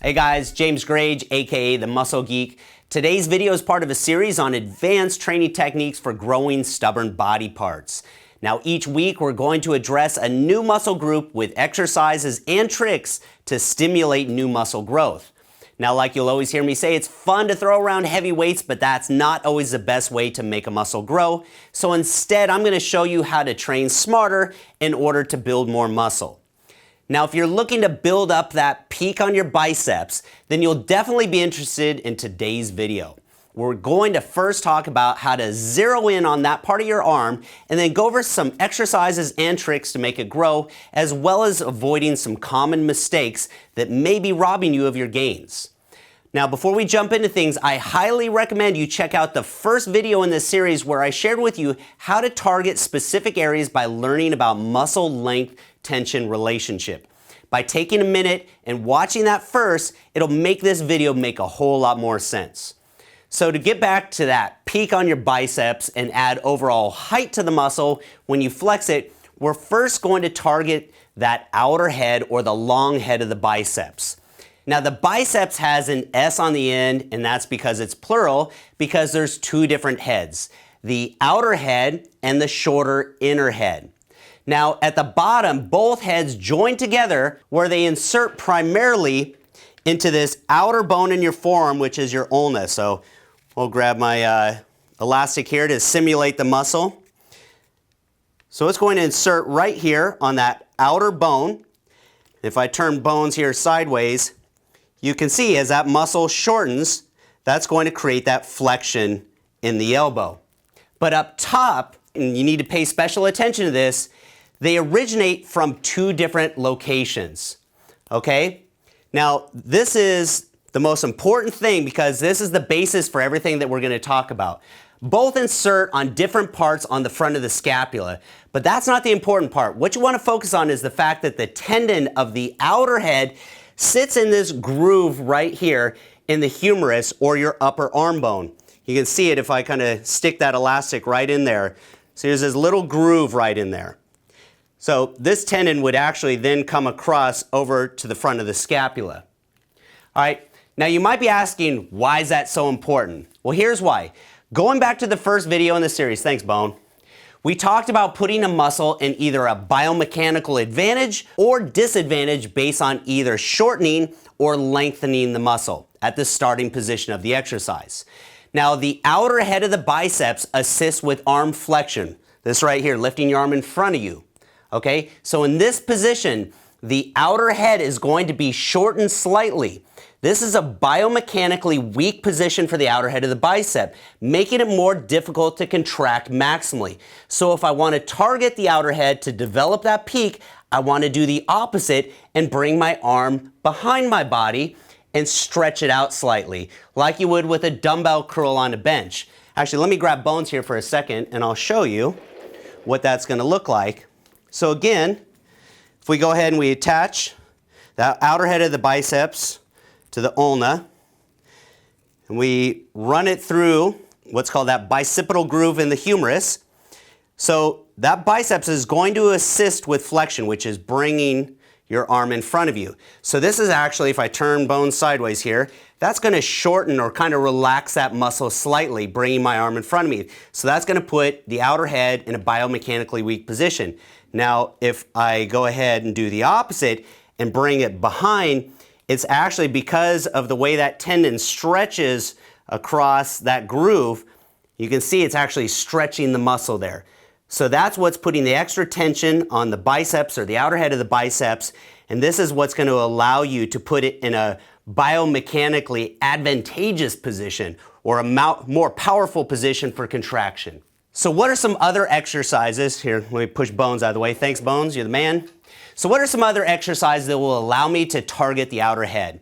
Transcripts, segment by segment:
Hey guys, James Grage, aka the Muscle Geek. Today's video is part of a series on advanced training techniques for growing stubborn body parts. Now each week we're going to address a new muscle group with exercises and tricks to stimulate new muscle growth. Now like you'll always hear me say, it's fun to throw around heavy weights, but that's not always the best way to make a muscle grow. So instead I'm going to show you how to train smarter in order to build more muscle. Now, if you're looking to build up that peak on your biceps, then you'll definitely be interested in today's video. We're going to first talk about how to zero in on that part of your arm and then go over some exercises and tricks to make it grow, as well as avoiding some common mistakes that may be robbing you of your gains. Now, before we jump into things, I highly recommend you check out the first video in this series where I shared with you how to target specific areas by learning about muscle length tension relationship. By taking a minute and watching that first, it'll make this video make a whole lot more sense. So to get back to that peak on your biceps and add overall height to the muscle when you flex it, we're first going to target that outer head or the long head of the biceps. Now the biceps has an S on the end, and that's because it's plural, because there's two different heads, the outer head and the shorter inner head. Now at the bottom, both heads join together where they insert primarily into this outer bone in your forearm, which is your ulna. So we'll grab my elastic here to simulate the muscle. So it's going to insert right here on that outer bone. If I turn bones here sideways, you can see as that muscle shortens, that's going to create that flexion in the elbow. But up top, and you need to pay special attention to this, they originate from two different locations, okay? Now, this is the most important thing because this is the basis for everything that we're going to talk about. Both insert on different parts on the front of the scapula, but that's not the important part. What you want to focus on is the fact that the tendon of the outer head sits in this groove right here in the humerus or your upper arm bone. You can see it if I kind of stick that elastic right in there. So there's this little groove right in there. So this tendon would actually then come across over to the front of the scapula. All right, now you might be asking, why is that so important? Well, here's why. Going back to the first video in the series, thanks Bone, we talked about putting a muscle in either a biomechanical advantage or disadvantage based on either shortening or lengthening the muscle at the starting position of the exercise. Now, the outer head of the biceps assists with arm flexion. This right here, lifting your arm in front of you. Okay, so in this position, the outer head is going to be shortened slightly. This is a biomechanically weak position for the outer head of the bicep, making it more difficult to contract maximally. So if I want to target the outer head to develop that peak, I want to do the opposite and bring my arm behind my body and stretch it out slightly, like you would with a dumbbell curl on a bench. Actually, let me grab Bones here for a second and I'll show you what that's going to look like. So again, if we go ahead and we attach that outer head of the biceps to the ulna, and we run it through what's called that bicipital groove in the humerus. So that biceps is going to assist with flexion, which is bringing your arm in front of you. So this is actually, if I turn Bones sideways here, that's going to shorten or kind of relax that muscle slightly, bringing my arm in front of me. So that's going to put the outer head in a biomechanically weak position. Now, if I go ahead and do the opposite and bring it behind, it's actually because of the way that tendon stretches across that groove, you can see it's actually stretching the muscle there. So that's what's putting the extra tension on the biceps or the outer head of the biceps, and this is what's going to allow you to put it in a biomechanically advantageous position or a more powerful position for contraction. So what are some other exercises? Here, let me push Bones out of the way. Thanks, Bones, you're the man. So what are some other exercises that will allow me to target the outer head?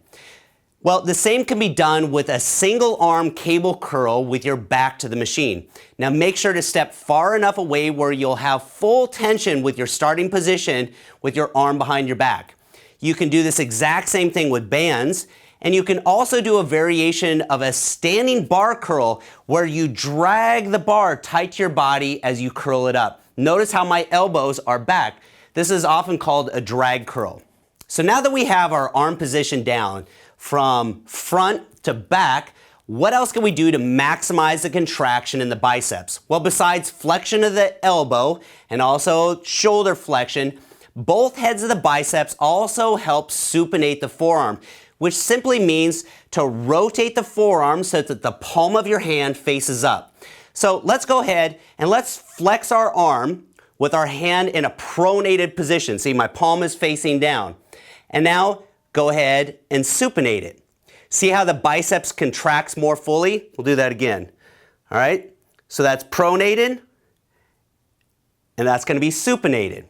Well, the same can be done with a single arm cable curl with your back to the machine. Now make sure to step far enough away where you'll have full tension with your starting position with your arm behind your back. You can do this exact same thing with bands, and you can also do a variation of a standing bar curl where you drag the bar tight to your body as you curl it up. Notice how my elbows are back. This is often called a drag curl. So now that we have our arm position down, from front to back, what else can we do to maximize the contraction in the biceps? Well, besides flexion of the elbow and also shoulder flexion, both heads of the biceps also help supinate the forearm, which simply means to rotate the forearm so that the palm of your hand faces up. So let's go ahead and let's flex our arm with our hand in a pronated position. See, my palm is facing down. And now go ahead and supinate it. See how the biceps contracts more fully? We'll do that again. All right? So that's pronated, and that's going to be supinated.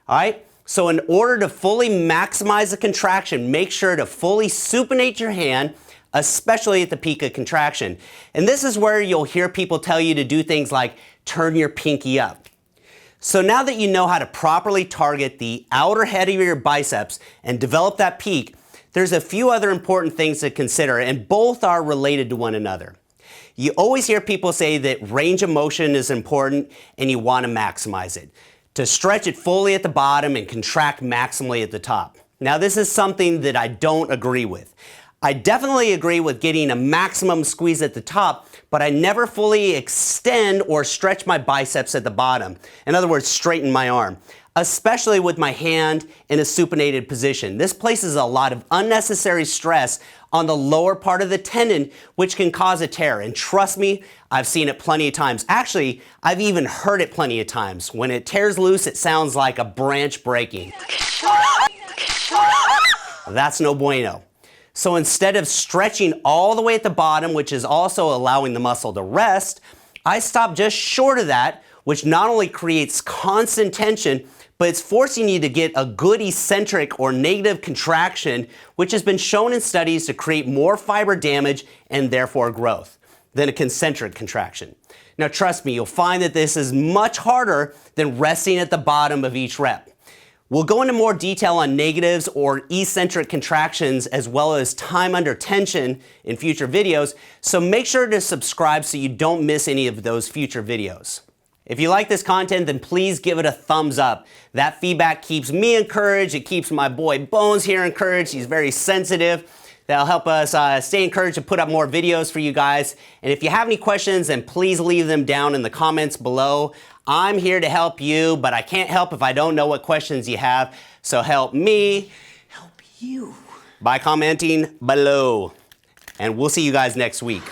All right? So in order to fully maximize the contraction, make sure to fully supinate your hand, especially at the peak of contraction. And this is where you'll hear people tell you to do things like turn your pinky up. So now that you know how to properly target the outer head of your biceps and develop that peak, there's a few other important things to consider, and both are related to one another. You always hear people say that range of motion is important and you want to maximize it, to stretch it fully at the bottom and contract maximally at the top. Now, this is something that I don't agree with. I definitely agree with getting a maximum squeeze at the top, but I never fully extend or stretch my biceps at the bottom. In other words, straighten my arm, especially with my hand in a supinated position. This places a lot of unnecessary stress on the lower part of the tendon, which can cause a tear. And trust me, I've seen it plenty of times. Actually, I've even heard it plenty of times. When it tears loose, it sounds like a branch breaking. That's no bueno. So instead of stretching all the way at the bottom, which is also allowing the muscle to rest, I stop just short of that, which not only creates constant tension, but it's forcing you to get a good eccentric or negative contraction, which has been shown in studies to create more fiber damage and therefore growth than a concentric contraction. Now trust me, you'll find that this is much harder than resting at the bottom of each rep. We'll go into more detail on negatives or eccentric contractions as well as time under tension in future videos, so make sure to subscribe so you don't miss any of those future videos. If you like this content, then please give it a thumbs up. That feedback keeps me encouraged. It keeps my boy Bones here encouraged. He's very sensitive. That'll help us stay encouraged to put up more videos for you guys. And if you have any questions, then please leave them down in the comments below. I'm here to help you, but I can't help if I don't know what questions you have. So help me help you by commenting below. And we'll see you guys next week.